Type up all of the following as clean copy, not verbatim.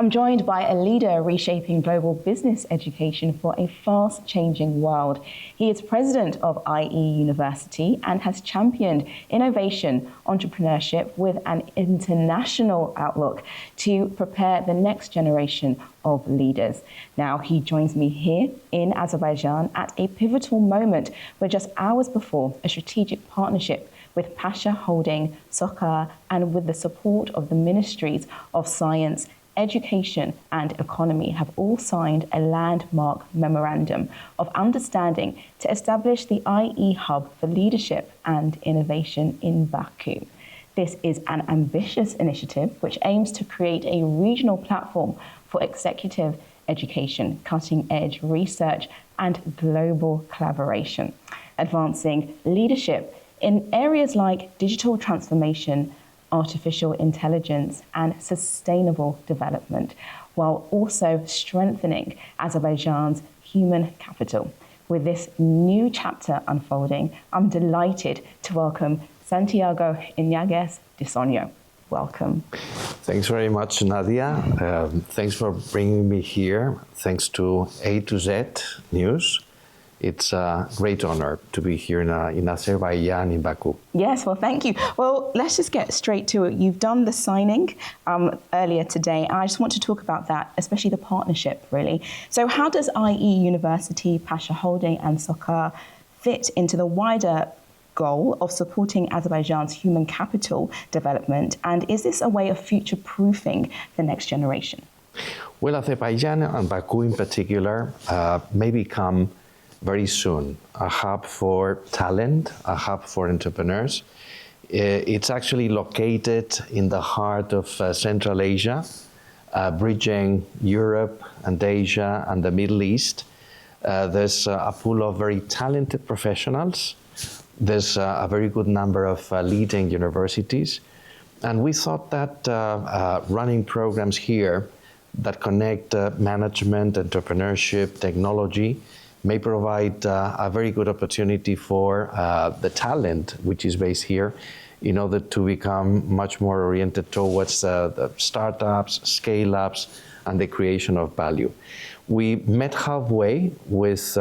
I'm joined by a leader reshaping global business education for a fast-changing world. He is president of IE University and has championed innovation, entrepreneurship with an international outlook to prepare the next generation of leaders. Now, he joins me here in Azerbaijan at a pivotal moment where just hours before a strategic partnership with Pasha Holding, Soccer, and with the support of the Ministries of Science, Education and Economy have all signed a landmark memorandum of understanding to establish the IE Hub for Leadership and Innovation in Baku. This is an ambitious initiative which aims to create a regional platform for executive education, cutting-edge research and global collaboration, advancing leadership in areas like digital transformation, artificial intelligence and sustainable development, while also strengthening Azerbaijan's human capital. With this new chapter unfolding, I'm delighted to welcome Santiago Iñiguez de Sonio. Welcome. Thanks very much, Nadia. Thanks for bringing me here. Thanks to A to Z News. It's a great honor to be here in Azerbaijan, in Baku. Yes, well, thank you. Well, let's just get straight to it. You've done the signing earlier today. I just want to talk about that, especially the partnership, really. So how does IE University, Pasha Holding and Soccer fit into the wider goal of supporting Azerbaijan's human capital development? And is this a way of future-proofing the next generation? Well, Azerbaijan and Baku in particular may become very soon a hub for talent, a hub for entrepreneurs. It's actually located in the heart of Central Asia, bridging Europe and Asia and the Middle East. There's a pool of very talented professionals. There's a very good number of leading universities. And we thought that running programs here that connect management, entrepreneurship, technology, may provide a very good opportunity for the talent which is based here in order to become much more oriented towards the startups, scale-ups, and the creation of value. We met halfway with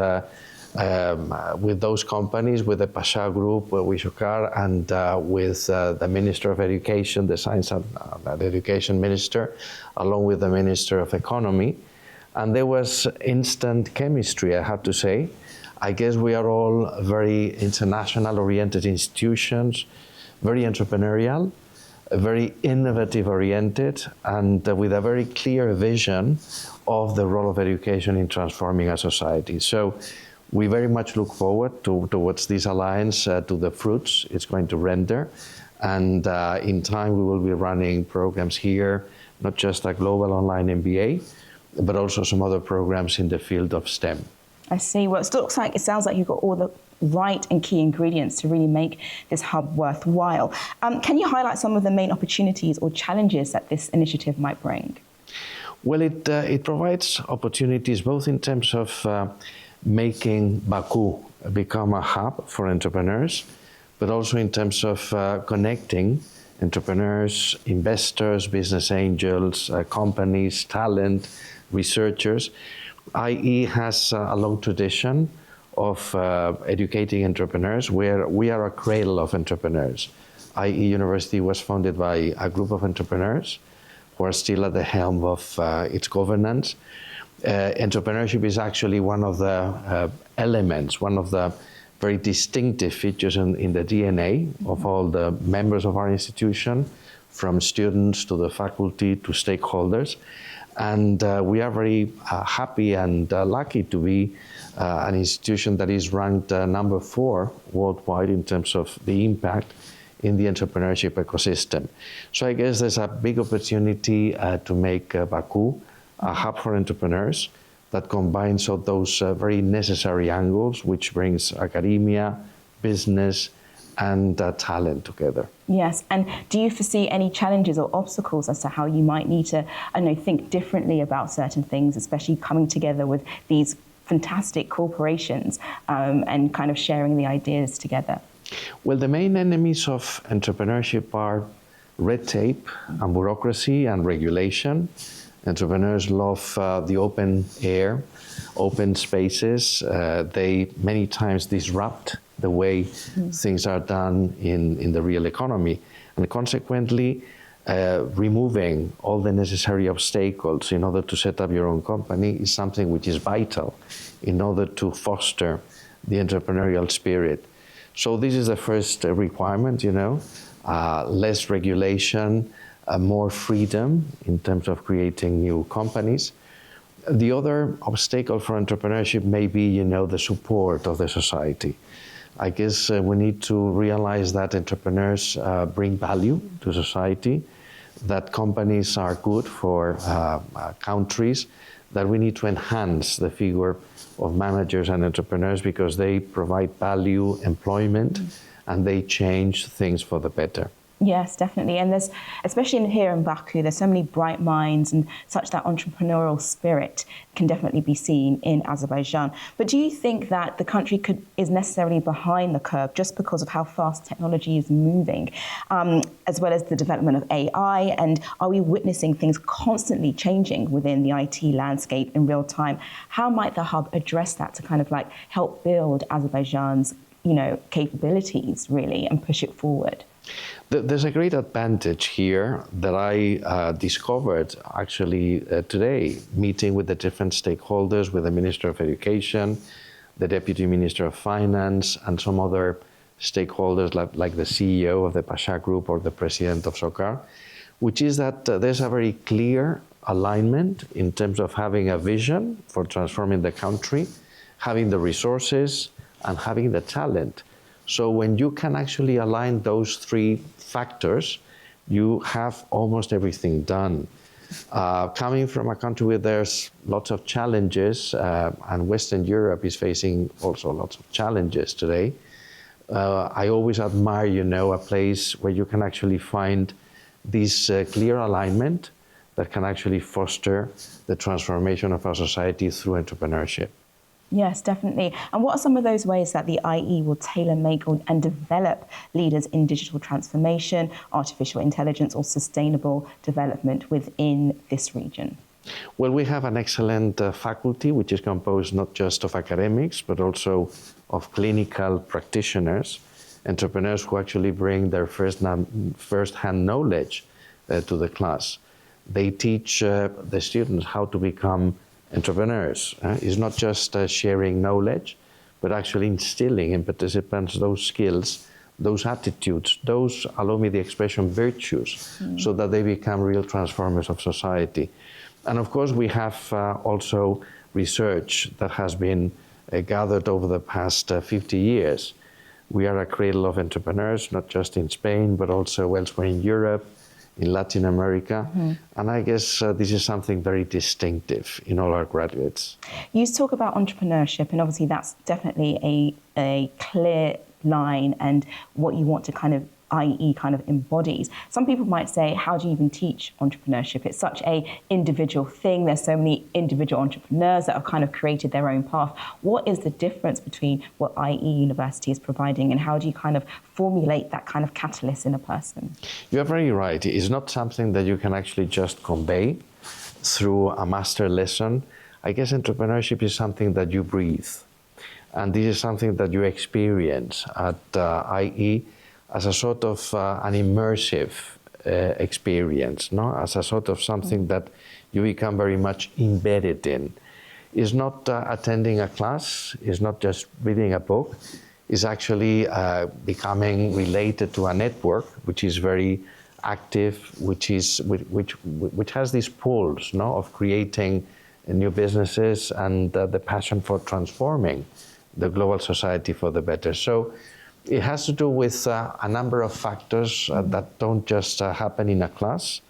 those companies, with the Pasha Group, with Shokar, and with the Minister of Education, the Science and Education Minister, along with the Minister of Economy. And there was instant chemistry, I have to say. I guess we are all very international-oriented institutions, very entrepreneurial, very innovative-oriented, and with a very clear vision of the role of education in transforming our society. So we very much look forward towards this alliance, to the fruits it's going to render. And in time, we will be running programs here, not just a global online MBA, but also some other programs in the field of STEM. I see. Well, it sounds like you've got all the right and key ingredients to really make this hub worthwhile. Can you highlight some of the main opportunities or challenges that this initiative might bring? Well, it provides opportunities both in terms of making Baku become a hub for entrepreneurs, but also in terms of connecting entrepreneurs, investors, business angels, companies, talent, researchers. IE has a long tradition of educating entrepreneurs, where we are a cradle of entrepreneurs. IE University was founded by a group of entrepreneurs who are still at the helm of its governance. Entrepreneurship is actually one of the elements, one of the very distinctive features in the DNA of all the members of our institution, from students to the faculty to stakeholders. And we are very happy and lucky to be an institution that is ranked number 4 worldwide in terms of the impact in the entrepreneurship ecosystem. So I guess there's a big opportunity to make Baku a hub for entrepreneurs that combines all those very necessary angles, which brings academia, business, and talent together. Yes, and do you foresee any challenges or obstacles as to how you might need to, think differently about certain things, especially coming together with these fantastic corporations and kind of sharing the ideas together? Well, the main enemies of entrepreneurship are red tape and bureaucracy and regulation. Entrepreneurs love the open air, open spaces. They many times disrupt the way things are done in the real economy. And consequently, removing all the necessary obstacles in order to set up your own company is something which is vital in order to foster the entrepreneurial spirit. So this is the first requirement, less regulation, more freedom in terms of creating new companies. The other obstacle for entrepreneurship may be, the support of the society. I guess we need to realize that entrepreneurs bring value to society, that companies are good for countries, that we need to enhance the figure of managers and entrepreneurs because they provide value, employment, and they change things for the better. Yes, definitely. And there's, especially here in Baku, there's so many bright minds and such that entrepreneurial spirit can definitely be seen in Azerbaijan. But do you think that the country is necessarily behind the curve just because of how fast technology is moving, as well as the development of AI? And are we witnessing things constantly changing within the IT landscape in real time? How might the hub address that to kind of like help build Azerbaijan's, capabilities really and push it forward? There's a great advantage here that I discovered actually today, meeting with the different stakeholders, with the Minister of Education, the Deputy Minister of Finance, and some other stakeholders like the CEO of the Pasha Group or the President of SOCAR, which is that there's a very clear alignment in terms of having a vision for transforming the country, having the resources, and having the talent. So when you can actually align those three factors, you have almost everything done. Coming from a country where there's lots of challenges, and Western Europe is facing also lots of challenges today, I always admire, a place where you can actually find this clear alignment that can actually foster the transformation of our society through entrepreneurship. Yes, definitely. And what are some of those ways that the IE will tailor-make and develop leaders in digital transformation, artificial intelligence, or sustainable development within this region? Well, we have an excellent faculty, which is composed not just of academics, but also of clinical practitioners, entrepreneurs who actually bring their first-hand knowledge to the class. They teach the students how to become entrepreneurs. It's not just sharing knowledge, but actually instilling in participants those skills, those attitudes, those, allow me the expression, virtues, so that they become real transformers of society. And of course, we have also research that has been gathered over the past 50 years. We are a cradle of entrepreneurs, not just in Spain, but also elsewhere in Europe, in Latin America. And I guess this is something very distinctive in all our graduates. You talk about entrepreneurship, and obviously that's definitely a clear line and what you want to kind of IE kind of embodies. Some people might say, how do you even teach entrepreneurship? It's such a individual thing. There's so many individual entrepreneurs that have kind of created their own path. What is the difference between what IE University is providing, and how do you kind of formulate that kind of catalyst in a person? You're very right. It's not something that you can actually just convey through a master lesson. I guess entrepreneurship is something that you breathe. And this is something that you experience at IE as a sort of an immersive experience, no? As a sort of something that you become very much embedded in. It's not attending a class, it's not just reading a book, it's actually becoming related to a network which is very active, which has these pulls, no, of creating new businesses and the passion for transforming the global society for the better. So it has to do with a number of factors that don't just happen in a class,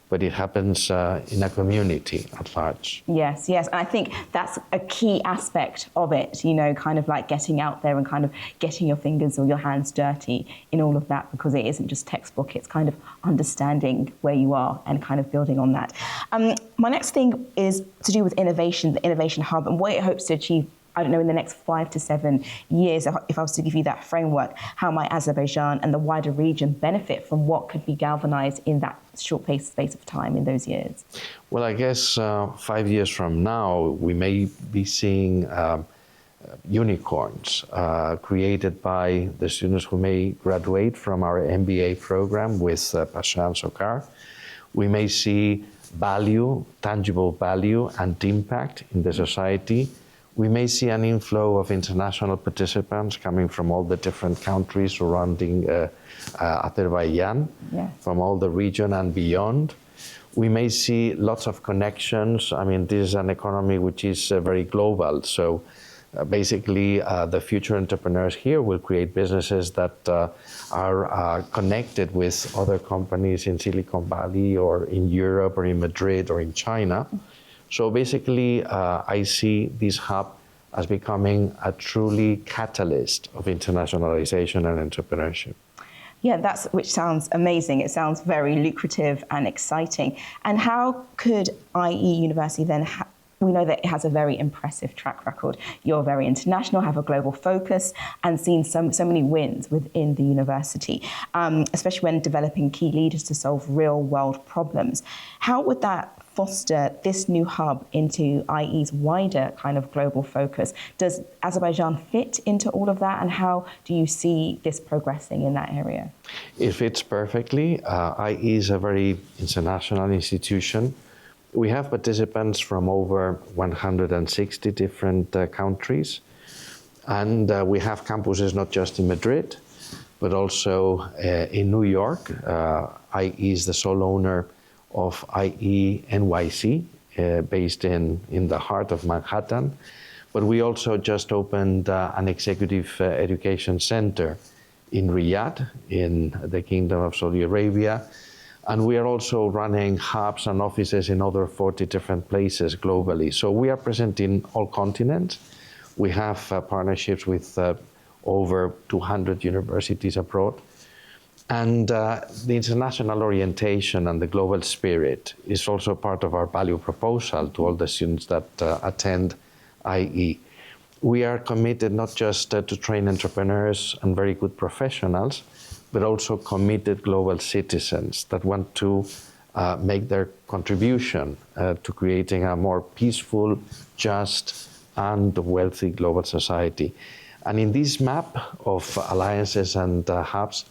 but it happens in a community at large. Yes, yes. And I think that's a key aspect of it, kind of like getting out there and kind of getting your fingers or your hands dirty in all of that, because it isn't just textbook, it's kind of understanding where you are and kind of building on that. My next thing is to do with innovation, the Innovation Hub, and what it hopes to achieve I don't know, in the next 5 to 7 years, if I was to give you that framework, how might Azerbaijan and the wider region benefit from what could be galvanized in that short space of time in those years? Well, I guess 5 years from now, we may be seeing unicorns created by the students who may graduate from our MBA program with Pasha and Sokar. We may see value, tangible value and impact in the society. We may see an inflow of international participants coming from all the different countries surrounding Azerbaijan, yes, from all the region and beyond. We may see lots of connections. I mean, this is an economy which is very global. So basically, the future entrepreneurs here will create businesses that are connected with other companies in Silicon Valley or in Europe or in Madrid or in China. So basically, I see this hub as becoming a truly catalyst of internationalization and entrepreneurship. Yeah, which sounds amazing. It sounds very lucrative and exciting. And how could IE University then we know that it has a very impressive track record. You're very international, have a global focus, and seen so many wins within the university, especially when developing key leaders to solve real-world problems. How would that foster this new hub into IE's wider kind of global focus? Does Azerbaijan fit into all of that, and how do you see this progressing in that area? It fits perfectly. IE is a very international institution. We have participants from over 160 different countries, and we have campuses not just in Madrid, but also in New York. IE is the sole owner of IE NYC, based in the heart of Manhattan. But we also just opened an executive education center in Riyadh, in the Kingdom of Saudi Arabia. And we are also running hubs and offices in over 40 different places globally. So we are present in all continents. We have partnerships with over 200 universities abroad. And the international orientation and the global spirit is also part of our value proposal to all the students that attend IE. We are committed not just to train entrepreneurs and very good professionals, but also committed global citizens that want to make their contribution to creating a more peaceful, just, and wealthy global society. And in this map of alliances and hubs,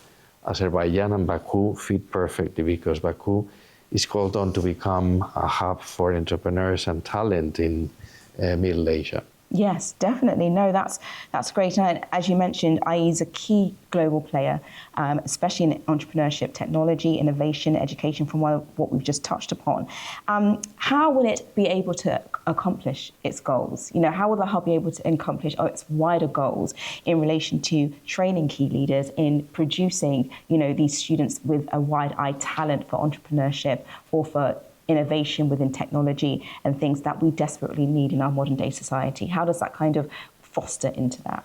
Azerbaijan and Baku fit perfectly, because Baku is called on to become a hub for entrepreneurs and talent in Middle Asia. Yes, definitely. No, that's great. And as you mentioned, IE is a key global player, especially in entrepreneurship, technology, innovation, education, from what we've just touched upon. How will it be able to accomplish its goals? You know, how will the hub be able to accomplish its wider goals in relation to training key leaders, in producing, you know, these students with a wide-eyed talent for entrepreneurship or for innovation within technology and things that we desperately need in our modern day society? How does that kind of foster into that?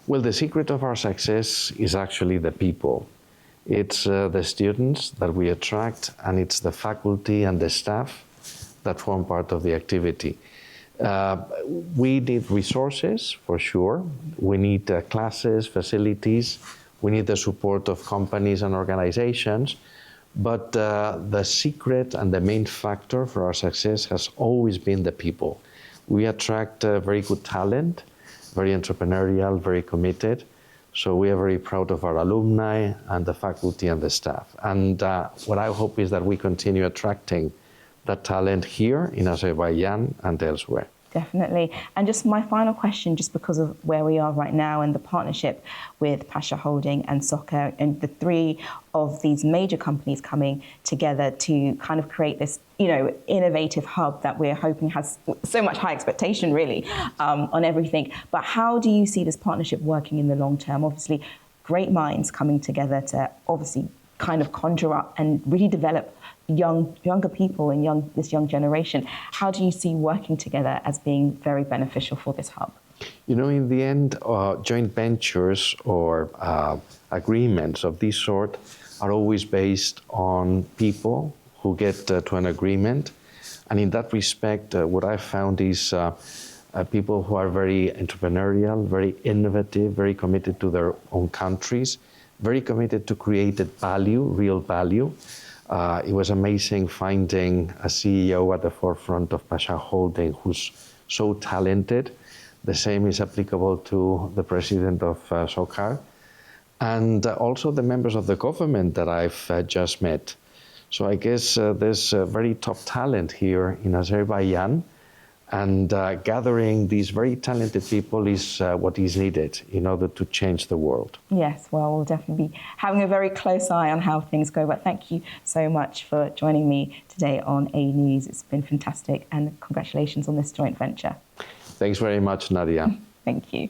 Well, the secret of our success is actually the people. It's the students that we attract, and it's the faculty and the staff that form part of the activity. We need resources, for sure. We need classes, facilities. We need the support of companies and organizations. But the secret and the main factor for our success has always been the people. We attract very good talent, very entrepreneurial, very committed. So we are very proud of our alumni and the faculty and the staff. And what I hope is that we continue attracting that talent here in Azerbaijan and elsewhere. Definitely. And just my final question, just because of where we are right now and the partnership with Pasha Holding and Soccer, and the three of these major companies coming together to kind of create this, you know, innovative hub that we're hoping has so much high expectation, really, on everything. But how do you see this partnership working in the long term? Obviously, great minds coming together to obviously kind of conjure up and really develop younger people and this young generation. How do you see working together as being very beneficial for this hub? You know, in the end, joint ventures or agreements of this sort are always based on people who get to an agreement. And in that respect, what I found is people who are very entrepreneurial, very innovative, very committed to their own countries, very committed to created value, real value. It was amazing finding a CEO at the forefront of Pasha Holding who's so talented. The same is applicable to the president of SOCAR, and also the members of the government that I've just met. So I guess there's very top talent here in Azerbaijan, and gathering these very talented people is what is needed in order to change the world. Yes, well, we'll definitely be having a very close eye on how things go. But thank you so much for joining me today on A News. It's been fantastic, and congratulations on this joint venture. Thanks very much, Nadia. Thank you.